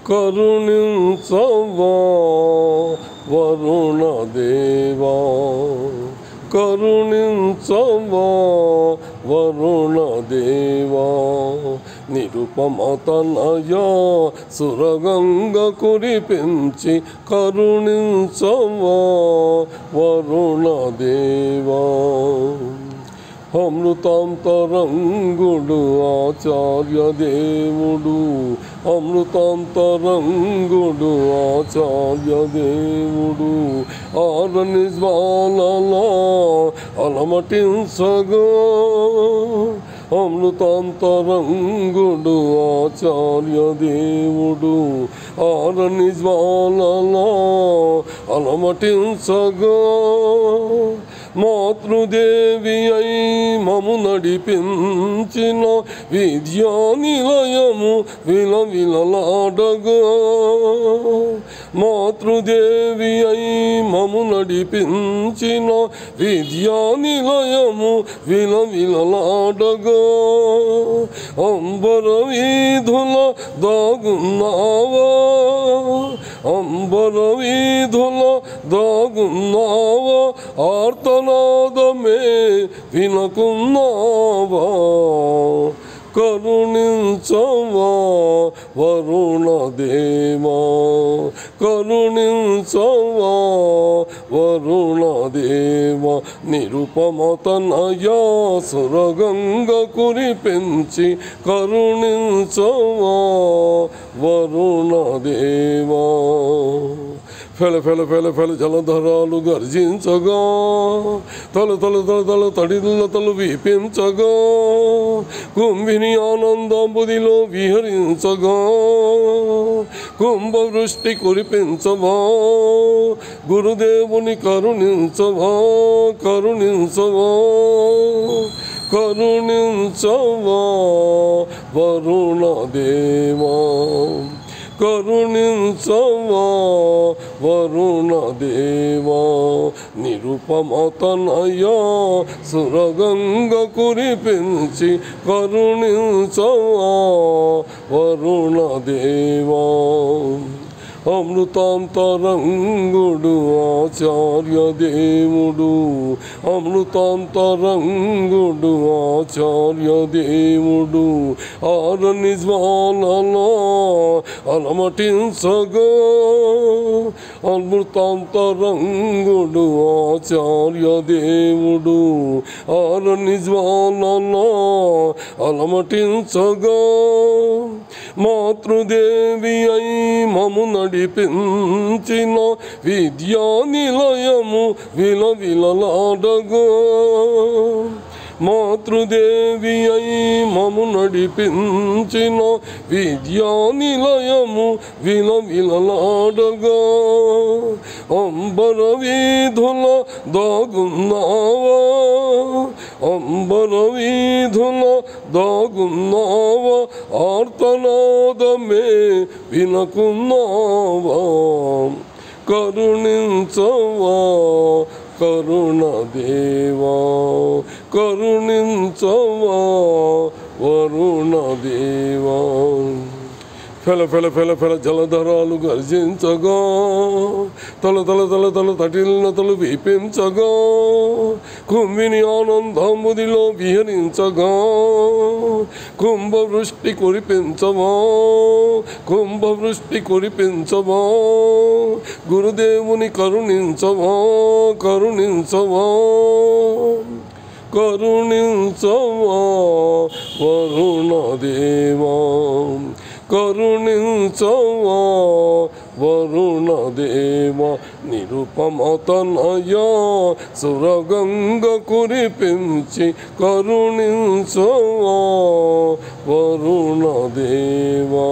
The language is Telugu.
కరుణించవా వరుణ దేవా, కరుణించవా వరుణ దేవా, నిరుపమతనయా సురగంగ కురిపించి కరుణించవా వరుణ దేవా. అమృతాంతరంగుడు ఆచార్య దేవుడు, అమృతాంతరంగుడు ఆచార్య దేవుడు, ఆరని జ్వాలల అలమటించగా, అమృతాంతరంగుడు ఆచార్య దేవుడు, ఆరని జ్వాలల అలమటించగా, మాతృదేవి అయి మము నడిపించిన విద్యా నిలయము విలవిలలాడగా, మాతృదేవి అయి మము నడిపించిన విద్యా నిలయము విలవిలలాడగా, అంబర వీధుల దాగున్నావా, అంబర వీధుల దాగున్నావా, ఆర్తనాదమే వినకున్నావా, కరుణించవా వరుణ దేవా, కరుణించవా వరుణ దేవా, నిరుపమతనయా సురగంగ కురిపించి కరుణించవా వరుణ దేవా. ఫెల ఫెల ఫెల ఫెల జలధరాలు గర్జించగా, తల తల తల తల తడిల్లతలు వీపించగా, కుంభిని ఆనందాంబుదిలో విహరించగా, కుంభవృష్టి కురిపించవా, గురుదేవుని కరుణించవా, కరుణించవా, కరుణించవా వరుణ దేవా, కరుణించవా వరుణ దేవా, నిరుపమతనయా సురగంగ కురిపించి కరుణించవా వరుణ దేవా. అమృతాంతరంగుడు ఆచార్య దేవుడు, అమృతాంతరంగుడు ఆచార్య దేవుడు, ఆరని జ్వాలల అలమటించగా, అమృతాంతరంగుడు ఆచార్య దేవుడు, ఆరని జ్వాలల అలమటించగా, మాతృదేవి అయి మము నడిపించిన విద్యా నిలయము విలవిలలాడగా, మాతృదేవి అయి మము నడిపించిన విద్యా నిలయము విలవిలలాడగా, అంబర వీధుల దాగున్నావా, అంబర వీధుల దాగున్నావా, ఆర్తనాదమే వినకున్నావా, కరుణించవా కరుణ దేవా, కరుణించవా వరుణ దేవా. ఫెల ఫెల ఫెల ఫెల జలధరాలు గర్జించగా, తల తల తల తల తటిల్లతలు వీపించగా, కుంభిని ఆనందాంబుదిలో విహరించగా, కుంభవృష్టి కురిపించవా, కుంభవృష్టి కురిపించవా, గురుదేవుని కరుణించవా, కరుణించవా, కరుణించవా వరుణ దేవా, కరుణించవా వరుణ దేవా, నిరుపమతనయా సురగంగ కురిపించి కరుణించవా వరుణ దేవా.